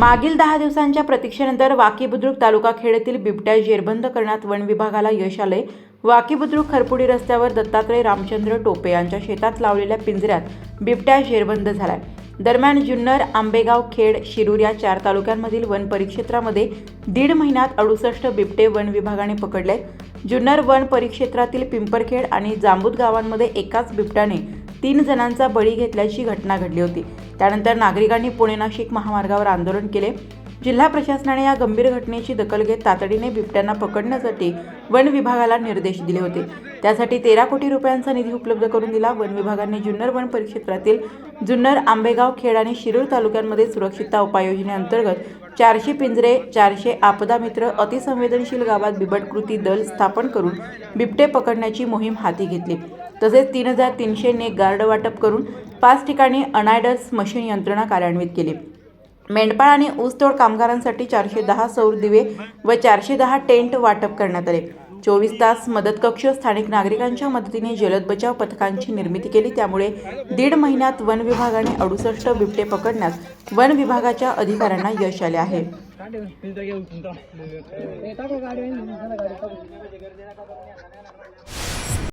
मागील 10 दिवसांच्या प्रतीक्षेनंतर वाकी-बुद्रुक तालुका खेड येथील बिबट्या जेरबंद करण्यात वन विभागाला यश आले। वाकी-बुद्रुक खरपुडी रस्त्यावर दत्तात्रय रामचंद्र टोपे यांच्या शेतात लावलेल्या पिंजऱ्यात बिबट्या जेरबंद झालाय। दरम्यान जुन्नर, आंबेगाव, खेड, शिरूर या 4 तालुक्यांमधील वन परिक्षेत्रामध्ये 1.5 महिन्यात 68 बिबटे वन विभागाने पकडले। जुन्नर वन परिक्षेत्रातील पिंपरखेड आणि जांबूत गावांमध्ये एकाच बिबट्याने 3 जणांचा बळी घेतल्याची घटना घडली होती। त्यानंतर नागरिकांनी पुणे-नाशिक महामार्गावर आंदोलन केले। जिल्हा प्रशासनाने या गंभीर घटनेची दखल घेत तातडीने बिबट्यांना पकडण्यासाठी वन विभागाला निर्देश दिले होते। त्यासाठी 13 कोटी रुपयांचा निधी उपलब्ध करून दिला। वन विभागाने जुन्नर वन परिक्षेत्रातील जुन्नर, आंबेगाव, खेड आणि शिरूर तालुक्यांमध्ये सुरक्षितता उपाययोजनेअंतर्गत 400 पिंजरे, 400 आपदा मित्र अतिसंवेदनशील गावात बिबट कृती दल स्थापन करून बिबटे पकडण्याची मोहीम हाती घेतली। तसेच 3300 नेक गार्ड वाटप करून 5 ठिकाणी अनायडस मशीन यंत्रणा कार्यान्वित केली। मेंढपाळ आणि ऊसतोड कामगारांसाठी 410 सौर दिवे व 410 टेंट वाटप करण्यात आले। 24 तास मदत कक्ष, स्थानिक नागरिकांच्या मदतीने जलद बचाव पथकांची निर्मिती केली। त्यामुळे 1.5 महिन्यात वन विभागाने 68 बिबटे पकडण्यास वन विभागाच्या अधिकाऱ्यांना यश आले आहे।